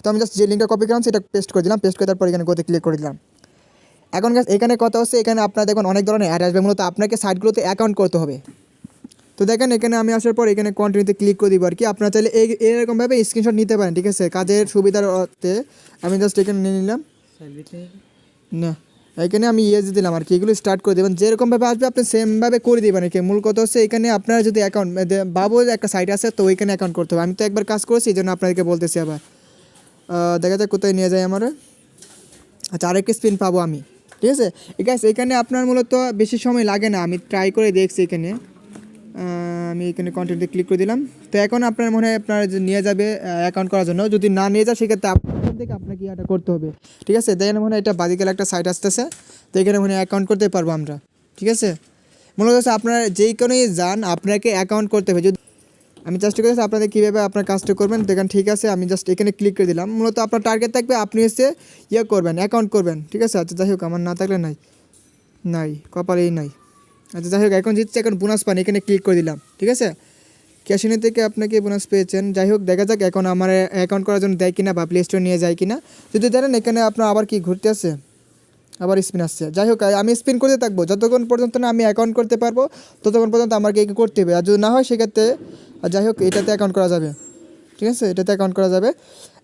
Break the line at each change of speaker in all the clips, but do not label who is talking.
তো আমি জাস্ট যে লিঙ্কটা কপি করলাম সেটা পেস্ট করে দিলাম, পেস্ট করে তারপর এখানে গোতে ক্লিক করে দিলাম। এখন গাইস এখানে কথা হচ্ছে, এখানে আপনারা দেখুন অনেক ধরনের অ্যাড আসবে, মূলত আপনাকে সাইটগুলোতে অ্যাকাউন্ট করতে হবে। তো দেখেন এখানে আমি আসার পর এখানে কন্টিনিউতে ক্লিক করে দিব আর কি। আপনারা চাইলে এরকমভাবে স্ক্রিনশট নিতে পারেন, ঠিক আছে, কাজের সুবিধার অর্থে। আমি জাস্ট এখানে নিয়ে নিলাম না, এখানে আমি ইয়েস দিলাম আর কি। এগুলো স্টার্ট করে দেবেন, যেরকমভাবে আসবে আপনি সেমভাবে করে দেবেন আর কি। মূল কথা হচ্ছে এখানে আপনারা যদি অ্যাকাউন্ট বাবুর একটা সাইট আছে তো ওইখানে অ্যাকাউন্ট করতে হবে। আমি তো একবার কাজ করেছি, এই জন্য আপনাদেরকে বলতেছি আবার। দেখা যাক কোথায় নিয়ে যায় আমার। আচ্ছা, আরেকটা স্পিন পাবো আমি, ঠিক আছে। এখানে আপনার মূলত বেশি সময় লাগে না, আমি ট্রাই করে দেখছি এখানে। আমি এখানে কন্টেন্টে ক্লিক করে দিলাম। তো এখন আপনার মনে হয় আপনার যে নিয়ে যাবে অ্যাকাউন্ট করার জন্য, যদি না নিয়ে যায় সেক্ষেত্রে আপনার থেকে আপনাকে এটা করতে হবে, ঠিক আছে। দেখেন মনে হয় এটা বাদিকাল একটা সাইট আসতেছে, তো এখানে মনে হয় অ্যাকাউন্ট করতে পারবো আমরা, ঠিক আছে। মূলত হচ্ছে আপনারা যেই কোনোই যান আপনাকে অ্যাকাউন্ট করতে হবে। যদি আমি চেষ্টা করেছি আপনাদের কীভাবে আপনার কাজটা করবেন, দেখেন ঠিক আছে। আমি জাস্ট এখানে ক্লিক করে দিলাম। মূলত আপনার টার্গেট থাকবে আপনি হচ্ছে করবেন, অ্যাকাউন্ট করবেন, ঠিক আছে। আচ্ছা যাই হোক, আমার না থাকলে নাই কপালেই নাই। আচ্ছা যাই হোক, এখন জিতছে, এখন বোনাস পান, এখানে ক্লিক করে দিলাম, ঠিক আছে। ক্যাশিনো থেকে আপনাকে বোনাস পেয়েছেন। যাই হোক, দেখা যাক এখন আমার অ্যাকাউন্ট করার জন্য দেয় কিনা বা প্লে স্টোর নিয়ে যায় কিনা। যদি ধরেন এখানে আপনার আবার কি ঘুরতে আসছে, আবার স্পিন আসছে। যাই হোক, আমি স্পিন করতে থাকবো যতক্ষণ পর্যন্ত না আমি অ্যাকাউন্ট করতে পারবো, ততক্ষণ পর্যন্ত আমাকে করতে হবে। আর যদি না হয় সেক্ষেত্রে যাই হোক এটাতে অ্যাকাউন্ট করা যাবে, ঠিক আছে, এটাতে অ্যাকাউন্ট করা যাবে।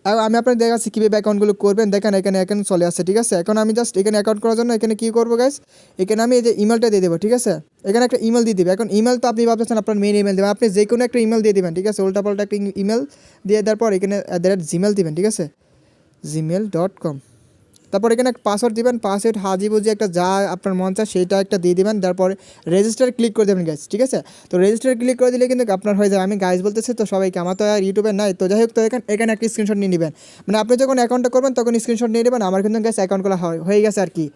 আর আমি আপনাদের দেখাচ্ছি কীভাবে অ্যাকাউন্টগুলো করবেন। দেখেন এখানে অ্যাকাউন্ট চলে আসছে, ঠিক আছে। এখন আমি জাস্ট এখানে অ্যাকাউন্ট করার জন্য এখানে কী করবো গাইস, এখানে আমি এই যে ইমেলটা দিয়ে দেবো, ঠিক আছে। এখানে একটা ইমেল দিয়ে দেবে। এখন ইমেল তো আপনি ভাবতেছেন আপনার মেন ইমেল দেবেন, আপনি যে কোনো একটা ইমেল দিয়ে দেবেন, ঠিক আছে। উল্টাপাল্টা একটা ইমেল দিয়ে দেওয়ার পর এখানে জিমেল দিবেন, ঠিক আছে, gmail.com। তারপর এখানে একটা পাসওয়ার্ড দিবেন, পাসওয়ার্ড হাজিবুজি একটা যা আপনার মন চায় সেইটা একটা দিয়ে দিবেন। তারপরে রেজিস্টার ক্লিক করে দেবেন গাইস, ঠিক আছে। তো রেজিস্টার ক্লিক করে দিলে কিন্তু আপনার হয়ে যাবে। আমি গাইস বলতেছি তো সবাইকে, আমার তো আর ইউটিউবে নাই। তো যাই হোক, তো এখানে একটা স্ক্রিনশট নিয়ে নেবেন, মানে আপনি যখন অ্যাকাউন্টটা করবেন তখন স্ক্রিনশট নিয়ে নেবেন। আমার কিন্তু গাইস অ্যাকাউন্ট করা হয়ে গেছে আর কি।